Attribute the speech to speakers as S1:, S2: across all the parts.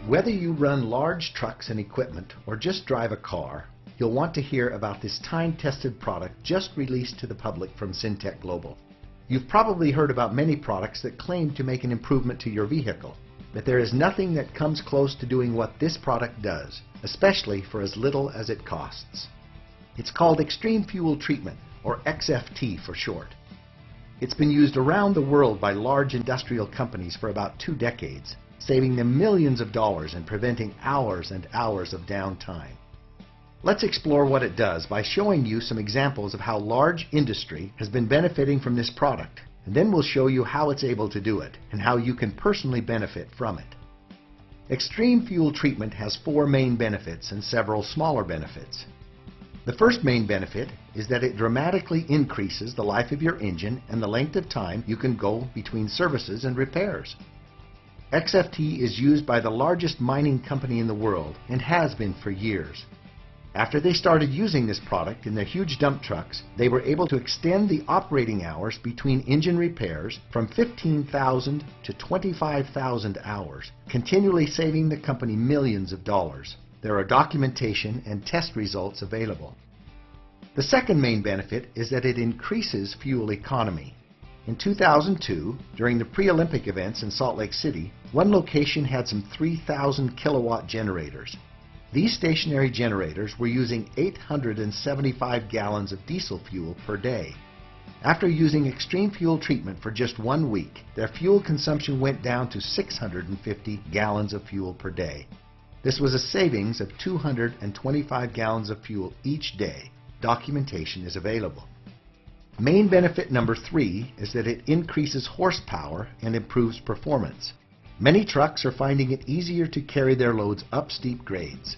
S1: Whether you run large trucks and equipment or just drive a car, you'll want to hear about this time-tested product just released to the public from Syntec Global. You've probably heard about many products that claim to make an improvement to your vehicle, but there is nothing that comes close to doing what this product does, especially for as little as it costs. It's called Extreme Fuel Treatment, or XFT for short. It's been used around the world by large industrial companies for about 2 decades, saving them millions of dollars and preventing hours and hours of downtime. Let's explore what it does by showing you some examples of how large industry has been benefiting from this product, and then we'll show you how it's able to do it and how you can personally benefit from it. Extreme Fuel Treatment has 4 main benefits and several smaller benefits. The first main benefit is that it dramatically increases the life of your engine and the length of time you can go between services and repairs. XFT is used by the largest mining company in the world and has been for years. After they started using this product in their huge dump trucks, they were able to extend the operating hours between engine repairs from 15,000 to 25,000 hours, continually saving the company millions of dollars. There are documentation and test results available. The second main benefit is that it increases fuel economy. In 2002, during the pre-Olympic events in Salt Lake City, one location had some 3,000 kilowatt generators. These stationary generators were using 875 gallons of diesel fuel per day. After using Extreme Fuel Treatment for just 1 week, their fuel consumption went down to 650 gallons of fuel per day. This was a savings of 225 gallons of fuel each day. Documentation is available. Main benefit number 3 is that it increases horsepower and improves performance. Many trucks are finding it easier to carry their loads up steep grades.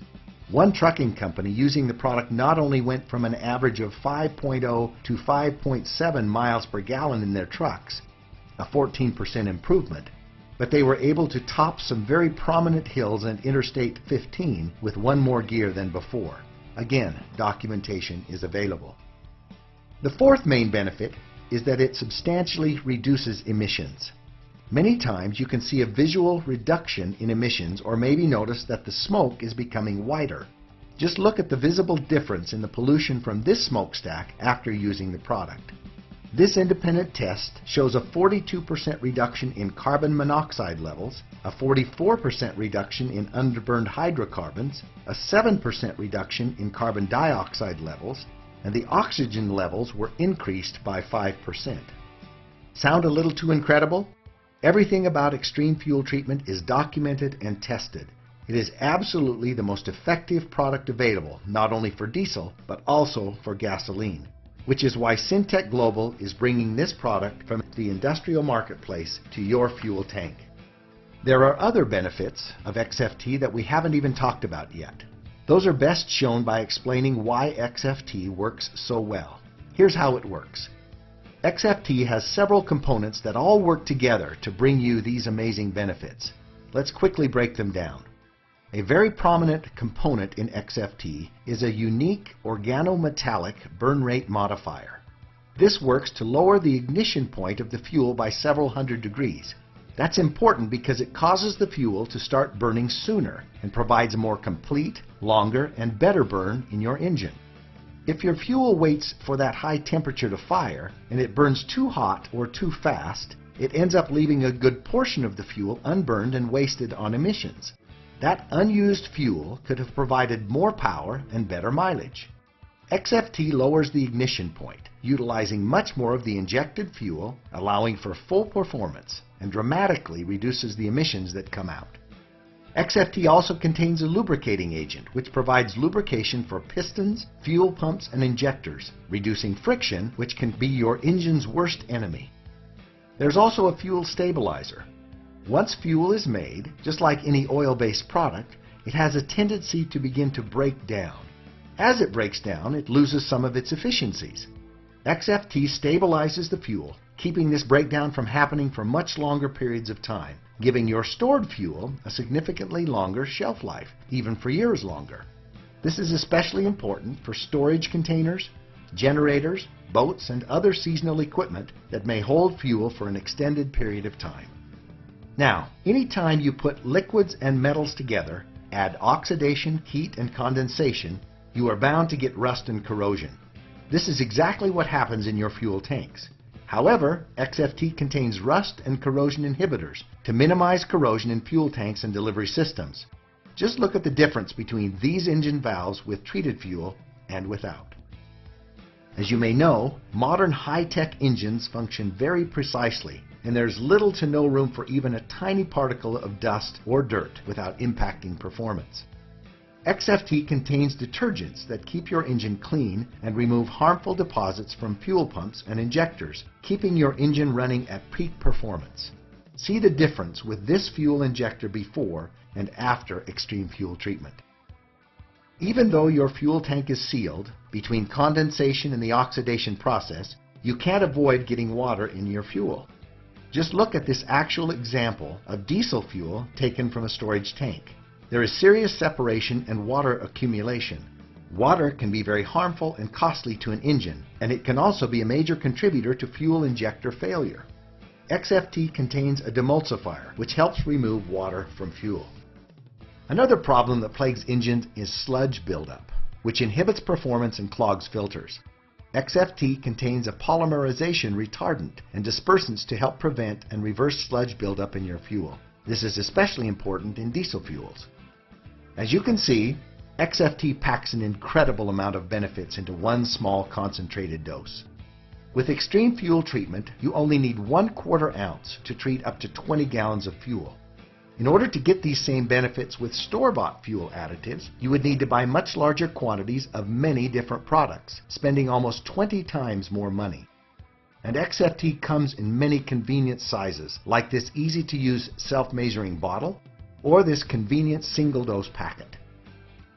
S1: One trucking company using the product not only went from an average of 5.0 to 5.7 miles per gallon in their trucks, a 14% improvement, but they were able to top some very prominent hills and Interstate 15 with 1 more gear than before. Again, documentation is available. The fourth main benefit is that it substantially reduces emissions. Many times you can see a visual reduction in emissions or maybe notice that the smoke is becoming whiter. Just look at the visible difference in the pollution from this smokestack after using the product. This independent test shows a 42% reduction in carbon monoxide levels, a 44% reduction in underburned hydrocarbons, a 7% reduction in carbon dioxide levels, and the oxygen levels were increased by 5%. Sound a little too incredible? Everything about Extreme Fuel Treatment is documented and tested. It is absolutely the most effective product available, not only for diesel, but also for gasoline, which is why Syntec Global is bringing this product from the industrial marketplace to your fuel tank. There are other benefits of XFT that we haven't even talked about yet. Those are best shown by explaining why XFT works so well. Here's how it works. XFT has several components that all work together to bring you these amazing benefits. Let's quickly break them down. A very prominent component in XFT is a unique organometallic burn rate modifier. This works to lower the ignition point of the fuel by several hundred degrees. That's important because it causes the fuel to start burning sooner and provides a more complete, longer, and better burn in your engine. If your fuel waits for that high temperature to fire and it burns too hot or too fast, it ends up leaving a good portion of the fuel unburned and wasted on emissions. That unused fuel could have provided more power and better mileage. XFT lowers the ignition point, utilizing much more of the injected fuel, allowing for full performance, and dramatically reduces the emissions that come out. XFT also contains a lubricating agent, which provides lubrication for pistons, fuel pumps, and injectors, reducing friction, which can be your engine's worst enemy. There's also a fuel stabilizer. Once fuel is made, just like any oil-based product, it has a tendency to begin to break down. As it breaks down, it loses some of its efficiencies. XFT stabilizes the fuel, keeping this breakdown from happening for much longer periods of time, giving your stored fuel a significantly longer shelf life, even for years longer. This is especially important for storage containers, generators, boats, and other seasonal equipment that may hold fuel for an extended period of time. Now, anytime you put liquids and metals together, add oxidation, heat, and condensation, you are bound to get rust and corrosion. This is exactly what happens in your fuel tanks. However, XFT contains rust and corrosion inhibitors to minimize corrosion in fuel tanks and delivery systems. Just look at the difference between these engine valves with treated fuel and without. As you may know, modern high-tech engines function very precisely, and there's little to no room for even a tiny particle of dust or dirt without impacting performance. XFT contains detergents that keep your engine clean and remove harmful deposits from fuel pumps and injectors, keeping your engine running at peak performance. See the difference with this fuel injector before and after extreme fuel treatment. Even though your fuel tank is sealed, between condensation and the oxidation process, you can't avoid getting water in your fuel. Just look at this actual example of diesel fuel taken from a storage tank. There is serious separation and water accumulation. Water can be very harmful and costly to an engine, and it can also be a major contributor to fuel injector failure. XFT contains a demulsifier, which helps remove water from fuel. Another problem that plagues engines is sludge buildup, which inhibits performance and clogs filters. XFT contains a polymerization retardant and dispersants to help prevent and reverse sludge buildup in your fuel. This is especially important in diesel fuels. As you can see, XFT packs an incredible amount of benefits into one small concentrated dose. With extreme fuel treatment, you only need 1/4 ounce to treat up to 20 gallons of fuel. In order to get these same benefits with store-bought fuel additives, you would need to buy much larger quantities of many different products, spending almost 20 times more money. And XFT comes in many convenient sizes, like this easy-to-use self-measuring bottle, or this convenient single-dose packet.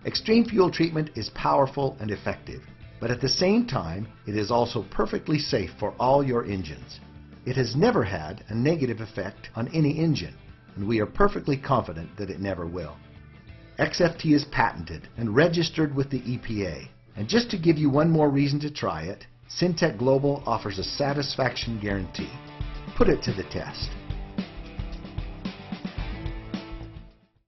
S1: Extreme fuel treatment is powerful and effective, but at the same time, it is also perfectly safe for all your engines. It has never had a negative effect on any engine, and we are perfectly confident that it never will. XFT is patented and registered with the EPA, and just to give you one more reason to try it, Syntec Global offers a satisfaction guarantee. Put it to the test.